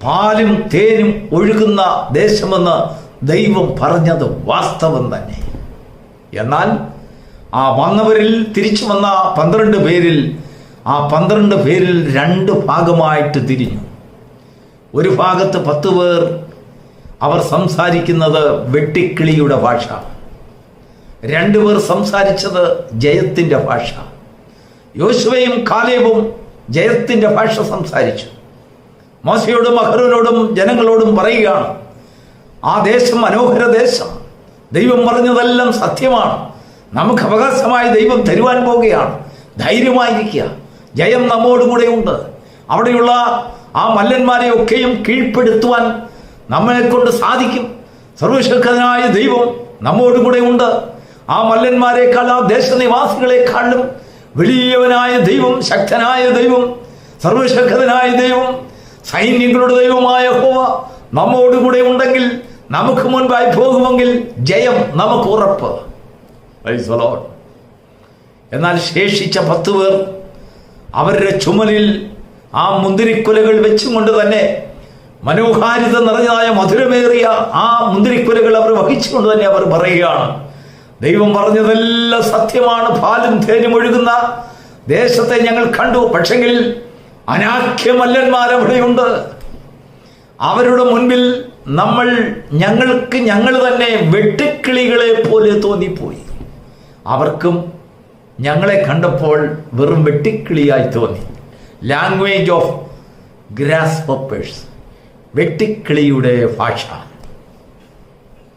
പാലും തേനും ഒഴുകുന്ന ദേശമെന്ന് ദൈവം പറഞ്ഞത് വാസ്തവം തന്നെ. എന്നാൽ ആ വന്നവരിൽ തിരിച്ചു വന്ന 12 പേരിൽ ആ 12 പേരിൽ 2 ഭാഗമായിട്ട് തിരിഞ്ഞു. ഒരു ഭാഗത്ത് 10 പേർ അവർ സംസാരിക്കുന്നത് വെട്ടിക്കിളിയുടെ ഭാഷ, 2 പേർ സംസാരിച്ചത് ജയത്തിൻ്റെ ഭാഷ. യോശുവയും കാലേബും ജയത്തിൻ്റെ ഭാഷ സംസാരിച്ചു. മോശയോടും അഹരോനോടും ജനങ്ങളോടും പറയുകയാണ്, ആ ദേശം മനോഹര ദേശം, ദൈവം പറഞ്ഞതെല്ലാം സത്യമാണ്, നമുക്ക് അവകാശമായി ദൈവം തരുവാൻ പോവുകയാണ്, ധൈര്യമായിരിക്കുക, ജയം നമ്മോടുകൂടെ ഉണ്ട്. അവിടെയുള്ള ആ മല്ലന്മാരെ ഒക്കെയും കീഴ്പ്പെടുത്തുവാൻ നമ്മളെ കൊണ്ട് സാധിക്കും. സർവശക്തനായ ദൈവം നമ്മോടുകൂടെ ഉണ്ട്. ആ മല്ലന്മാരെക്കാൾ, ആ ദേശനിവാസികളെക്കാളും വലിയവനായ ദൈവം, ശക്തനായ ദൈവം, സർവശക്തനായ ദൈവം, സൈന്യങ്ങളുടെ ദൈവമായ യഹോവ നമ്മോടുകൂടെ ഉണ്ടെങ്കിൽ, നമുക്ക് മുൻപായി പോകുമെങ്കിൽ ജയം നമുക്ക് ഉറപ്പ്. എന്നാൽ ശേഷിച്ച 10 പേർ അവരുടെ ചുമലിൽ ആ മുന്തിരിക്കുലകൾ വെച്ചുകൊണ്ട് തന്നെ, മനോഹാരിത നിറഞ്ഞതായ മധുരമേറിയ ആ മുന്തിരിക്കുലകൾ അവർ വഹിച്ചുകൊണ്ട് തന്നെ അവർ പറയുകയാണ്, ദൈവം പറഞ്ഞതെല്ലാം സത്യമാണ്, പാലും തേനും ഒഴുകുന്ന ദേശത്തെ ഞങ്ങൾ കണ്ടു. പക്ഷെങ്കിൽ അനാഖ്യമല്ലന്മാർ അവിടെയുണ്ട്. അവരുടെ മുൻപിൽ ഞങ്ങൾ തന്നെ വെട്ടുക്കിളികളെ പോലെ തോന്നിപ്പോയി. അവർക്കും ഞങ്ങളെ കണ്ടപ്പോൾ വെറും വെട്ടിക്കിളിയായി തോന്നി. ലാംഗ്വേജ് ഓഫ് ഗ്രാസ് ഹോപ്പേഴ്സ്, വെട്ടിക്കിളിയുടെ ഭാഷ.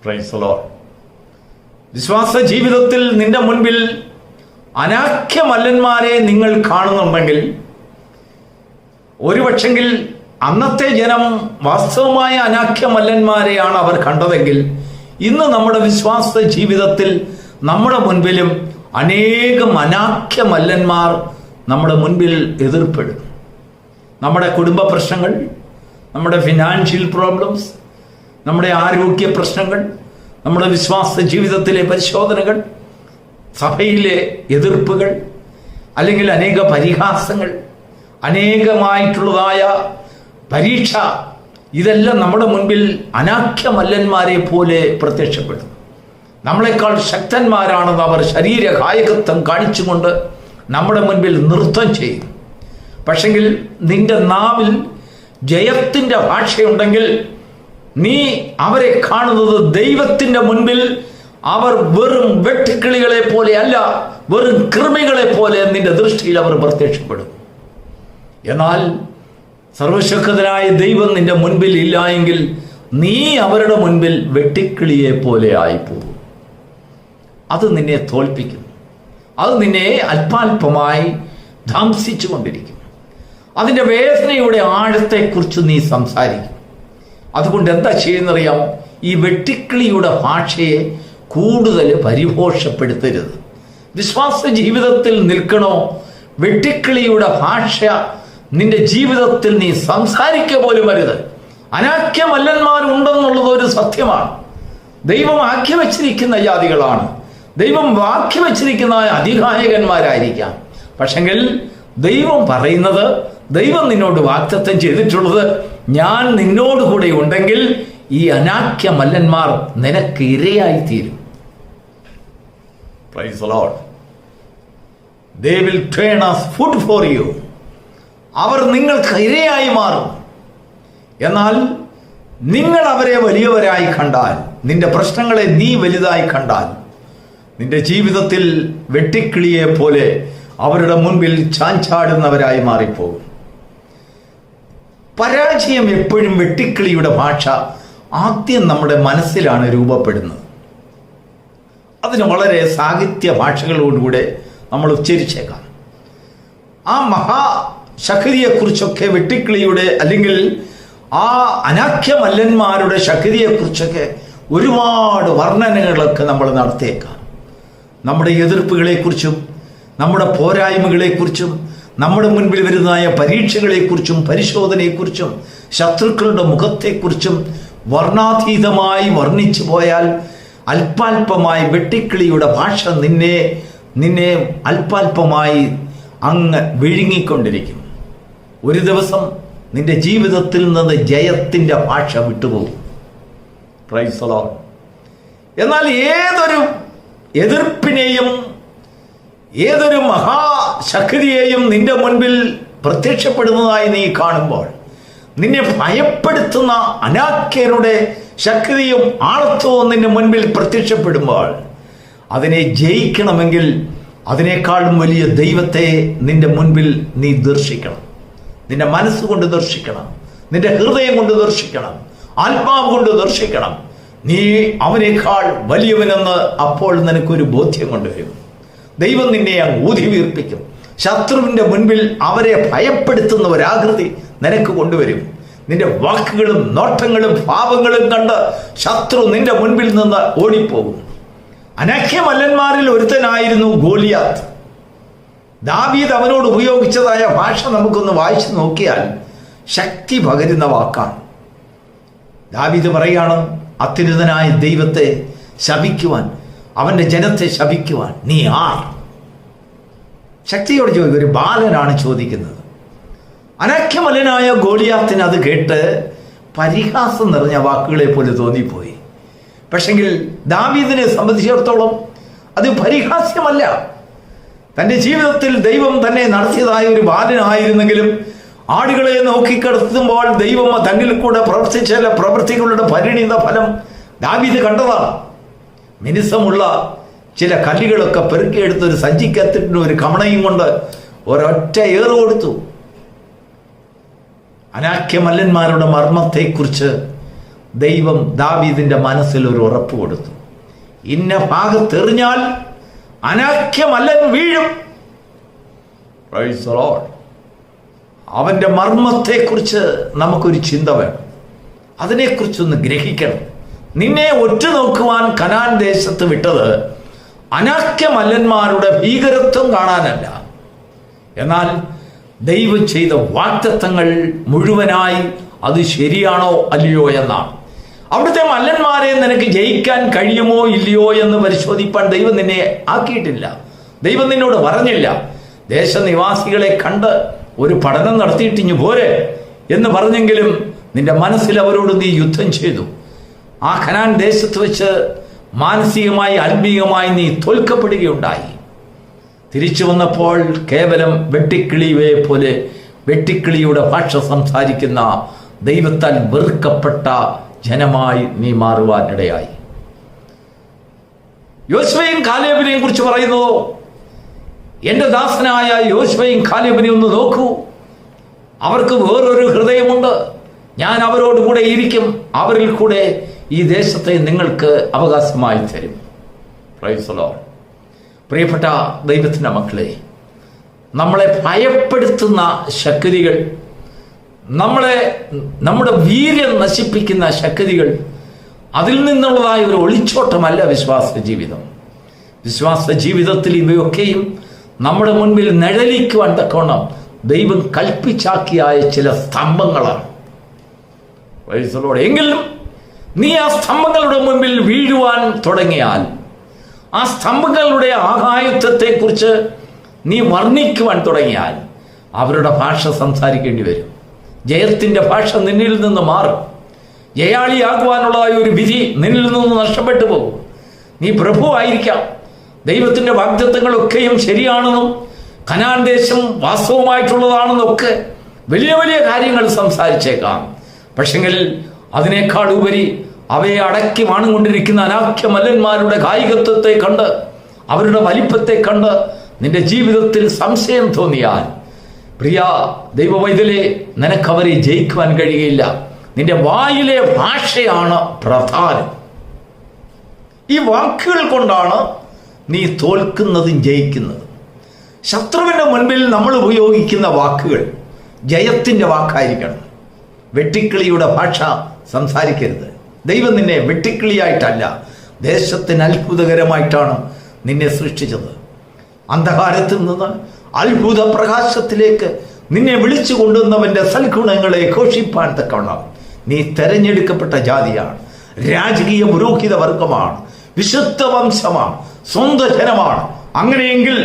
Praise the Lord. വിശ്വാസ ജീവിതത്തിൽ നിന്റെ മുൻപിൽ അനാഖ്യമല്ലന്മാരെ നിങ്ങൾ കാണുന്നുണ്ടെങ്കിൽ, ഒരുപക്ഷെങ്കിൽ അന്നത്തെ ജനം വാസ്തവമായ അനാഖ്യമല്ലന്മാരെയാണ് അവർ കണ്ടതെങ്കിൽ, ഇന്ന് നമ്മുടെ വിശ്വാസ ജീവിതത്തിൽ നമ്മുടെ മുൻപിലും അനേകം അനാഖ്യമല്ലന്മാർ നമ്മുടെ മുൻപിൽ എതിർപ്പെടും. നമ്മുടെ കുടുംബ പ്രശ്നങ്ങൾ, നമ്മുടെ ഫിനാൻഷ്യൽ പ്രോബ്ലംസ്, നമ്മുടെ ആരോഗ്യ പ്രശ്നങ്ങൾ, നമ്മുടെ വിശ്വാസ ജീവിതത്തിലെ പരിശോധനകൾ, സഭയിലെ എതിർപ്പുകൾ, അല്ലെങ്കിൽ അനേക പരിഹാസങ്ങൾ, അനേകമായിട്ടുള്ളതായ പരീക്ഷ, ഇതെല്ലാം നമ്മുടെ മുൻപിൽ അനാഖ്യമല്ലന്മാരെ പോലെ പ്രത്യക്ഷപ്പെടും. നമ്മളെക്കാൾ ശക്തന്മാരാണെന്ന് അവർ ശരീരകായകത്വം കാണിച്ചുകൊണ്ട് നമ്മുടെ മുൻപിൽ നൃത്തം ചെയ്യും. പക്ഷെങ്കിൽ നിന്റെ നാവിൽ ജയത്തിൻ്റെ ഭാഷയുണ്ടെങ്കിൽ, നീ അവരെ കാണുന്നത് ദൈവത്തിൻ്റെ മുൻപിൽ അവർ വെറും വെട്ടുക്കിളികളെ പോലെ അല്ല, വെറും കൃമികളെ പോലെ നിന്റെ ദൃഷ്ടിയിൽ അവർ പ്രത്യക്ഷപ്പെടും. എന്നാൽ സർവശക്തനായ ദൈവം നിന്റെ മുൻപിൽ ഇല്ല എങ്കിൽ, നീ അവരുടെ മുൻപിൽ വെട്ടിക്കിളിയെ പോലെ ആയിപ്പോകും. അത് നിന്നെ തോൽപ്പിക്കും. അത് നിന്നെ അല്പാൽപമായി ധംസിച്ചു കൊണ്ടിരിക്കും. അതിൻ്റെ വേദനയുടെ ആഴത്തെക്കുറിച്ച് നീ സംസാരിക്കും. അതുകൊണ്ട് എന്താ ചെയ്യുന്നറിയാമോ? ഈ വെട്ടിക്കിളിയുടെ ഭാഷയെ കൂടുതൽ പരിപോഷപ്പെടുത്തരുത്. വിശ്വാസ ജീവിതത്തിൽ നിൽക്കണോ, വെട്ടിക്കിളിയുടെ ഭാഷ നിന്റെ ജീവിതത്തിൽ നീ സംസാരിക്കുക പോലും വരുത്. അനാഖ്യമല്ലന്മാരുണ്ടെന്നുള്ളത് ഒരു സത്യമാണ്. ദൈവം ആക്കി വച്ചിരിക്കുന്ന ജാതികളാണ്, ദൈവം വാക്കി വച്ചിരിക്കുന്ന അധികായകന്മാരായിരിക്കാം. പക്ഷെങ്കിൽ ദൈവം പറയുന്നത്, ദൈവം നിന്നോട് വാഗ്ദത്തം ചെയ്തിട്ടുള്ളത്, ഞാൻ നിന്നോട് കൂടെ ഉണ്ടെങ്കിൽ ഈ അനാഖ്യമല്ലന്മാർ നിനക്ക് ഇരയായി തീരും. Praise the Lord. They will turn as food for you. അവർ നിങ്ങൾക്ക് ഇരയായി മാറും. എന്നാൽ നിങ്ങൾ അവരെ വലിയവരായി കണ്ടാൽ, നിന്റെ പ്രശ്നങ്ങളെ നീ വലുതായി കണ്ടാൽ, നിന്റെ ജീവിതത്തിൽ വെട്ടിക്കിളിയെ പോലെ അവരുടെ മുൻപിൽ ചാഞ്ചാടുന്നവരായി മാറിപ്പോകും. പരാജയം എപ്പോഴും വെട്ടിക്കിളിയുടെ ഭാഷ ആദ്യം നമ്മുടെ മനസ്സിലാണ് രൂപപ്പെടുന്നത്. അതിന് വളരെ സാഹിത്യ ഭാഷകളോടുകൂടെ നമ്മൾ ഉച്ചരിച്ചേക്കാം. ആ മഹാശക്തിയെക്കുറിച്ചൊക്കെ, വെട്ടിക്കിളിയുടെ അല്ലെങ്കിൽ ആ അനാഖ്യമല്ലന്മാരുടെ ശക്തിയെക്കുറിച്ചൊക്കെ ഒരുപാട് വർണ്ണനകളൊക്കെ നമ്മൾ നടത്തിയേക്കാം. നമ്മുടെ എതിർപ്പുകളെക്കുറിച്ചും, നമ്മുടെ പോരായ്മകളെക്കുറിച്ചും, നമ്മുടെ മുൻപിൽ വരുന്നതായ പരീക്ഷകളെക്കുറിച്ചും, പരിശോധനയെക്കുറിച്ചും, ശത്രുക്കളുടെ മുഖത്തെക്കുറിച്ചും വർണ്ണാതീതമായി വർണ്ണിച്ചു പോയാൽ അല്പാൽപമായി വെട്ടിക്കിളിയുടെ ഭാഷ നിന്നെ അല്പാൽപമായി അങ്ങ് വിഴുങ്ങിക്കൊണ്ടിരിക്കും. ഒരു ദിവസം നിന്റെ ജീവിതത്തിൽ നിന്ന് ജയത്തിൻ്റെ ഭാഷ വിട്ടുപോകും. Praise the Lord. എന്നാൽ ഏതൊരു എതിർപ്പിനെയും ഏതൊരു മഹാശക്തിയെയും നിന്റെ മുൻപിൽ പ്രത്യക്ഷപ്പെടുന്നതായി നീ കാണുമ്പോൾ, നിന്നെ ഭയപ്പെടുത്തുന്ന അനാക്യരുടെ ശക്തിയും ആളത്വവും നിന്റെ മുൻപിൽ പ്രത്യക്ഷപ്പെടുമ്പോൾ, അതിനെ ജയിക്കണമെങ്കിൽ അതിനേക്കാളും വലിയ ദൈവത്തെ നിന്റെ മുൻപിൽ നീ ദർശിക്കണം. നിന്റെ മനസ്സുകൊണ്ട് ദർശിക്കണം, നിന്റെ ഹൃദയം കൊണ്ട് ദർശിക്കണം, ആത്മാവ് കൊണ്ട് ദർശിക്കണം. നീ അവനേക്കാൾ വലിയവനെന്ന് അപ്പോൾ നിനക്കൊരു ബോധ്യം കൊണ്ടുവരും. ദൈവം നിന്നെ അങ്ങ് ഊതി വീർപ്പിക്കും. ശത്രുവിൻ്റെ മുൻപിൽ അവരെ ഭയപ്പെടുത്തുന്ന ഒരാകൃതി നിനക്ക് കൊണ്ടുവരും. നിന്റെ വാക്കുകളും നോട്ടങ്ങളും ഭാവങ്ങളും കണ്ട് ശത്രു നിന്റെ മുൻപിൽ നിന്ന് ഓടിപ്പോകും. അനാക്യമല്ലന്മാരിൽ ഒരുത്തനായിരുന്നു ഗോലിയാത്ത്. ദാവീദ് അവനോട് ഉപയോഗിച്ചതായ ഭാഷ നമുക്കൊന്ന് വായിച്ചു നോക്കിയാൽ ശക്തി പകരുന്ന വാക്കാണ്. ദാവീദ് പറയാണ്, അത്യുന്നതനായ ദൈവത്തെ ശപിക്കുവാൻ, അവൻ്റെ ജനത്തെ ശപിക്കുവാൻ നീ ആർ? ശക്തിയോട് ചോദിക്കും. ഒരു ബാലനാണ് ചോദിക്കുന്നത്. അനാക്യമല്ലനായ ഗോലിയാത്തിന് അത് കേട്ട് പരിഹാസം നിറഞ്ഞ വാക്കുകളെ പോലെ തോന്നിപ്പോയി. പക്ഷെങ്കിൽ ദാവീദിനെ സംബന്ധിച്ചിടത്തോളം അത് പരിഹാസ്യമല്ല. തൻ്റെ ജീവിതത്തിൽ ദൈവം തന്നെ നടത്തിയതായ ഒരു ബാലനായിരുന്നെങ്കിലും ആടുകളെ നോക്കിക്കിടത്തുമ്പോൾ ദൈവം തന്നിൽ കൂടെ പ്രവർത്തിച്ച ചില പ്രവൃത്തികളുടെ പരിണിത ഫലം ദാവീദ് കണ്ടതാണ്. മിനുസമുള്ള ചില കല്ലുകളൊക്കെ പെറുക്കിയെടുത്ത് ഒരു സഞ്ചിക്കത്തിട്ട് ഒരു കമണയും കൊണ്ട് ഒരൊറ്റ ഏറ് കൊടുത്തു. അനാക്യമല്ലന്മാരുടെ മർമ്മത്തെക്കുറിച്ച് ദൈവം ദാവീദിന്റെ മനസ്സിൽ ഒരു ഉറപ്പ് കൊടുത്തു. ഇന്ന ഭാഗത്തെറിഞ്ഞാൽ അനാക്യമല്ലൻ വീഴും. Praise the Lord. അവന്റെ മർമ്മത്തെക്കുറിച്ച് നമുക്കൊരു ചിന്ത വേണം. അതിനെക്കുറിച്ചൊന്ന് ഗ്രഹിക്കണം. നിന്നെ ഒറ്റുനോക്കുവാൻ കനാൻ ദേശത്ത് വിട്ടത് അനാക്യമല്ലന്മാരുടെ ഭീകരത്വം കാണാനല്ല, എന്നാൽ ദൈവം ചെയ്ത വാഗ്ദത്തങ്ങൾ മുഴുവനായി അത് ശരിയാണോ അല്ലയോ എന്നാണ്. അവിടുത്തെ മല്ലന്മാരെ നിനക്ക് ജയിക്കാൻ കഴിയുമോ ഇല്ലയോ എന്ന് പരിശോധിപ്പാൻ ദൈവം നിന്നെ ആക്കിയിട്ടില്ല. ദൈവം നിന്നോട് പറഞ്ഞില്ല, ദേശനിവാസികളെ കണ്ട് ഒരു പഠനം നടത്തിയിട്ടിഞ്ഞു പോരെ എന്ന് പറഞ്ഞെങ്കിലും നിന്റെ മനസ്സിൽ അവരോട് നീ യുദ്ധം ചെയ്തു. ആ കനാൻ ദേശത്ത് വെച്ച് മാനസികമായി ആത്മീയമായി നീ തോൽക്കപ്പെടുകയുണ്ടായി. തിരിച്ചു വന്നപ്പോൾ കേവലം വെട്ടിക്കിളിയെ പോലെ വെട്ടിക്കിളിയുടെ ഭാഷ സംസാരിക്കുന്ന ദൈവത്താൽ വെറുക്കപ്പെട്ട ജനമായി നീ മാറുവാനിടയായി. യോശുവയും കാലേബിനെയും കുറിച്ച് പറയുന്നതോ, എൻ്റെ ദാസനായ യോശുവയും കാലേബിനെ ഒന്ന് നോക്കൂ, അവർക്ക് വേറൊരു ഹൃദയമുണ്ട്, ഞാൻ അവരോട് കൂടെ ഇരിക്കും, അവരിൽ കൂടെ ഈ ദേശത്തെ നിങ്ങൾക്ക് അവകാശമായി തരും. Praise the Lord. പ്രിയപ്പെട്ട ദൈവത്തിൻ്റെ മക്കളെ, നമ്മളെ ഭയപ്പെടുത്തുന്ന ശക്തികൾ, നമ്മുടെ വീര്യം നശിപ്പിക്കുന്ന ശക്തികൾ, അതിൽ നിന്നുള്ളതായ ഒരു ഒളിച്ചോട്ടമല്ല വിശ്വാസ ജീവിതം. വിശ്വാസ ജീവിതത്തിൽ ഇവയൊക്കെയും നമ്മുടെ മുൻപിൽ നിഴലിക്കുവാൻ തക്കവണ്ണം ദൈവം കൽപ്പിച്ചാക്കിയായ ചില സ്തംഭങ്ങളാണ്. എങ്കിലും നീ ആ സ്തംഭങ്ങളുടെ മുൻപിൽ വീഴുവാൻ തുടങ്ങിയാൽ, ആ സ്തംഭങ്ങളുടെ ആകായത്വത്തെക്കുറിച്ച് നീ വർണ്ണിക്കുവാൻ തുടങ്ങിയാൽ, അവരുടെ ഭാഷ സംസാരിക്കേണ്ടി വരും. ജയത്തിൻ്റെ ഭാഷ നിന്നിൽ നിന്ന് മാറും. ജയാളിയാകുവാനുള്ളതായ ഒരു വിധി നിന്നിൽ നിന്ന് നഷ്ടപ്പെട്ടു പോകും. നീ പ്രഭുവായിരിക്കാം, ദൈവത്തിൻ്റെ വാഗ്ദത്തങ്ങളൊക്കെയും ശരിയാണെന്നും കനാൻ ദേശം വാസ്തവമായിട്ടുള്ളതാണെന്നൊക്കെ വലിയ വലിയ കാര്യങ്ങൾ സംസാരിച്ചേക്കാം. പക്ഷെങ്കിൽ അതിനേക്കാൾ ഉപരി അവയെ അടക്കി വാണുകൊണ്ടിരിക്കുന്ന അനാക്യമല്ലന്മാരുടെ കായികത്വത്തെ കണ്ട്, അവരുടെ വലിപ്പത്തെ കണ്ട് നിന്റെ ജീവിതത്തിൽ സംശയം തോന്നിയാൽ, പ്രിയ ദൈവവൈതലേ, നിനക്കവരെ ജയിക്കുവാൻ കഴിയുകയില്ല. നിന്റെ വായിലെ ഭാഷയാണ് പ്രധാനം. ഈ വാക്കുകൾ കൊണ്ടാണ് നീ തോൽക്കുന്നതും ജയിക്കുന്നതും. ശത്രുവിൻ്റെ മുൻപിൽ നമ്മൾ ഉപയോഗിക്കുന്ന വാക്കുകൾ ജയത്തിൻ്റെ വാക്കായിരിക്കണം. വെട്ടിക്കിളിയുടെ ഭാഷ സംസാരിക്കരുത്. ദൈവം നിന്നെ വെട്ടിക്കിളിയായിട്ടല്ല, ദേശത്തിന് അത്ഭുതകരമായിട്ടാണ് നിന്നെ സൃഷ്ടിച്ചത്. അന്ധകാരത്തിൽ നിന്ന് അത്ഭുത പ്രകാശത്തിലേക്ക് നിന്നെ വിളിച്ചു കൊണ്ടുവന്നവൻ്റെ സൽഗുണങ്ങളെ ഘോഷിപ്പാൻ തക്കവണ്ണം നീ തെരഞ്ഞെടുക്കപ്പെട്ട ജാതിയാണ്, രാജകീയ പുരോഹിത വർഗമാണ്, വിശുദ്ധ വംശമാണ്, സ്വന്തം ജനമാണ്. അങ്ങനെയെങ്കിൽ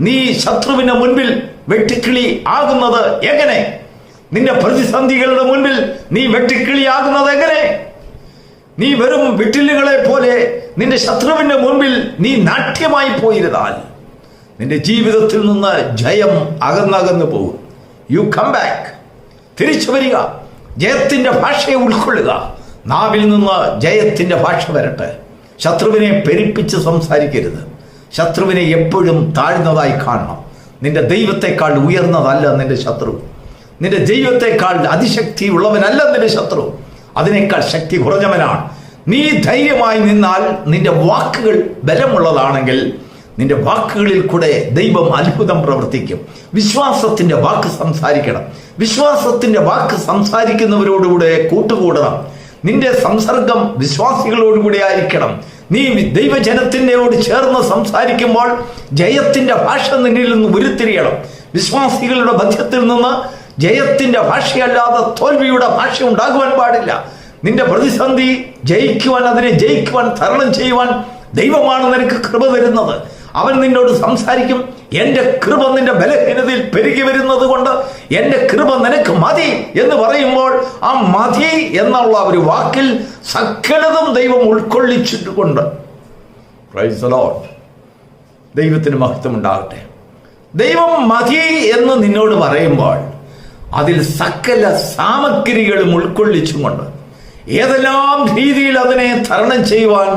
നീ ശത്രുവിന്റെ മുൻപിൽ വെട്ടിക്കിളി ആകുന്നത് എങ്ങനെ? നിന്റെ പ്രതിസന്ധികളുടെ മുൻപിൽ നീ വെട്ടിക്കിളിയാകുന്നത് എങ്ങനെ? നീ വെറും വിട്ടിലുകളെ പോലെ നിന്റെ ശത്രുവിന്റെ മുൻപിൽ നീ നാട്യമായി പോയിരുന്നാൽ നിന്റെ ജീവിതത്തിൽ നിന്ന് ജയം അകന്നകന്നു പോകും. യു കം ബാക്ക്, തിരിച്ചു വരിക, ജയത്തിന്റെ ഭാഷയെ ഉൾക്കൊള്ളുക. നാവിൽ നിന്ന് ജയത്തിന്റെ ഭാഷ വരട്ടെ. ശത്രുവിനെ പെരുപ്പിച്ച് സംസാരിക്കരുത്. ശത്രുവിനെ എപ്പോഴും താഴ്ന്നതായി കാണണം. നിന്റെ ദൈവത്തെക്കാൾ ഉയർന്നതല്ല നിന്റെ ശത്രു. നിന്റെ ദൈവത്തെക്കാൾ അതിശക്തി ഉള്ളവനല്ല നിന്റെ ശത്രു. അതിനേക്കാൾ ശക്തി കുറഞ്ഞവനാണ്. നീ ധൈര്യമായി നിന്നാൽ നിന്റെ വാക്കുകൾ ബലമുള്ളതാണെങ്കിൽ നിന്റെ വാക്കുകളിൽ കൂടെ ദൈവം അത്ഭുതം പ്രവർത്തിക്കും. വിശ്വാസത്തിന്റെ വാക്ക് സംസാരിക്കണം. വിശ്വാസത്തിന്റെ വാക്ക് സംസാരിക്കുന്നവരോടുകൂടെ കൂട്ടുകൂടണം. നിന്റെ സംസർഗം വിശ്വാസികളോടുകൂടി ആയിരിക്കണം. നീ ദൈവജനത്തിനോട് ചേർന്ന് സംസാരിക്കുമ്പോൾ ജയത്തിന്റെ ഭാഷ നിന്നിൽ നിന്ന് ഉരുത്തിരിയണം. വിശ്വാസികളുടെ മധ്യത്തിൽ നിന്ന് ജയത്തിന്റെ ഭാഷയല്ലാതെ തോൽവിയുടെ ഭാഷ ഉണ്ടാകുവാൻ പാടില്ല. നിന്റെ പ്രതിസന്ധി ജയിക്കുവാൻ, അതിനെ ജയിക്കുവാൻ, തരണം ചെയ്യുവാൻ ദൈവമാണ് നിനക്ക് കൃപ തരുന്നത്. അവൻ നിന്നോട് സംസാരിക്കും. എൻ്റെ കൃപ നിന്റെ ബലഹീനതയിൽ പെരുകി വരുന്നത് കൊണ്ട് എൻ്റെ കൃപ നിനക്ക് മതി എന്ന് പറയുമ്പോൾ ആ മതി എന്നുള്ള ഒരു വാക്കിൽ സകലതും ദൈവം ഉൾക്കൊള്ളിച്ചിട്ടുണ്ട്. Praise the Lord. ദൈവത്തിന് മഹത്വം ഉണ്ടാകട്ടെ. ദൈവം മതി എന്ന് നിന്നോട് പറയുമ്പോൾ അതിൽ സകല സാമഗ്രികളും ഉൾക്കൊള്ളിച്ചുകൊണ്ട് ഏതെല്ലാം രീതിയിൽ അതിനെ തരണം ചെയ്യുവാൻ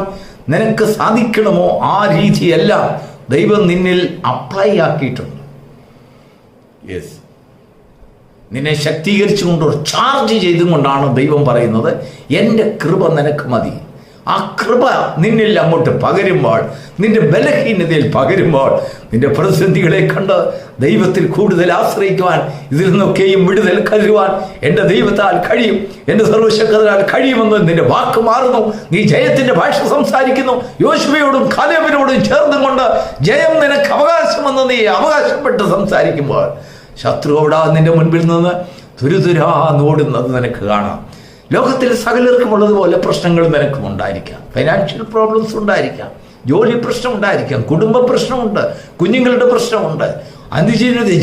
നിനക്ക് സാധിക്കണമോ ആ രീതിയെല്ലാം ദൈവം നിന്നിൽ അപ്ലൈ ആക്കിയിട്ടുണ്ട്. യെസ്, നിന്നെ ശക്തീകരിച്ചുകൊണ്ട് ചാർജ് ചെയ്തുകൊണ്ടാണ് ദൈവം പറയുന്നത് എൻ്റെ കൃപ നിനക്ക് മതി. ആ കൃപ നിന്നിൽ അങ്ങോട്ട് പകരുമ്പോൾ, നിന്റെ ബലഹീനതയിൽ പകരുമ്പോൾ, നിന്റെ പ്രതിസന്ധികളെ കണ്ട് ദൈവത്തിൽ കൂടുതൽ ആശ്രയിക്കുവാൻ, ഇതിൽ നിന്നൊക്കെയും വിടുതൽ കരുവാൻ എൻ്റെ ദൈവത്താൽ കഴിയും, എൻ്റെ സർവശക്തനാൽ കഴിയുമെന്ന് നിന്റെ വാക്ക് മാറുന്നു. നീ ജയത്തിന്റെ ഭാഷ സംസാരിക്കുന്നു. യോശുവയോടും കാലേബിനോടും ചേർന്നും കൊണ്ട് ജയം നിനക്ക് അവകാശമെന്ന് നീ അവകാശപ്പെട്ട് സംസാരിക്കുമ്പോൾ ശത്രു അവിടെ നിന്റെ മുൻപിൽ നിന്ന് തുരുതുരാ നോടുന്നത് നിനക്ക് കാണാം. ലോകത്തിൽ സകലർക്കും ഉള്ളതുപോലെ പ്രശ്നങ്ങൾ നിനക്കും ഉണ്ടായിരിക്കാം. ഫൈനാൻഷ്യൽ പ്രോബ്ലംസ് ഉണ്ടായിരിക്കാം, ജോലി പ്രശ്നം ഉണ്ടായിരിക്കാം, കുടുംബ പ്രശ്നമുണ്ട്, കുഞ്ഞുങ്ങളുടെ പ്രശ്നമുണ്ട്,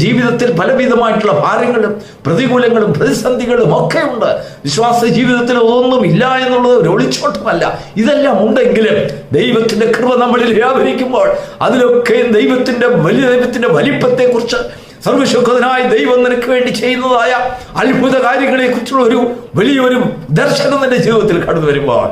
ജീവിതത്തിൽ പലവിധമായിട്ടുള്ള ഭാരങ്ങളും പ്രതികൂലങ്ങളും പ്രതിസന്ധികളും ഒക്കെ ഉണ്ട്. വിശ്വാസ ജീവിതത്തിൽ ഒന്നും ഇല്ല എന്നുള്ളത് ഒരു ഒളിച്ചോട്ടമല്ല. ഇതെല്ലാം ഉണ്ടെങ്കിലും ദൈവത്തിന്റെ കൃപ നമ്മളിൽ വ്യാപരിക്കുമ്പോൾ അതിലൊക്കെ ദൈവത്തിന്റെ വലിപ്പത്തെ കുറിച്ച്, സർവശക്തനായ ദൈവം നിനക്ക് വേണ്ടി ചെയ്യുന്നതായ അത്ഭുത കാര്യങ്ങളെ കുറിച്ചുള്ള ഒരു വലിയൊരു ദർശനം നിന്റെ ജീവിതത്തിൽ കടന്നു വരുമ്പോൾ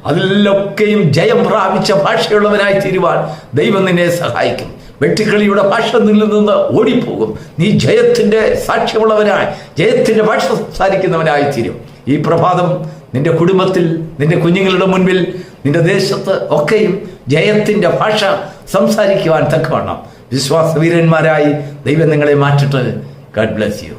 അതിലൊക്കെയും ജയം പ്രാപിച്ച ഭാഷയുള്ളവനായി തീരുവാൻ ദൈവം നിന്നെ സഹായിക്കും. വെട്ടിക്കളിയുടെ ഭാഷ നിന്നിൽ നിന്ന് ഓടിപ്പോകും. നീ ജയത്തിന്റെ സാക്ഷ്യമുള്ളവനായി, ജയത്തിന്റെ ഭാഷ സംസാരിക്കുന്നവനായി തീരും. ഈ പ്രഭാതം നിന്റെ കുടുംബത്തിൽ, നിന്റെ കുഞ്ഞുങ്ങളുടെ മുൻപിൽ, നിന്റെ ദേശത്ത് ഒക്കെയും ജയത്തിന്റെ ഭാഷ സംസാരിക്കുവാൻ തക്കവണ്ണം വിശ്വാസവീരന്മാരായി ദൈവം നിങ്ങളെ മാറ്റട്ടെ. God bless you.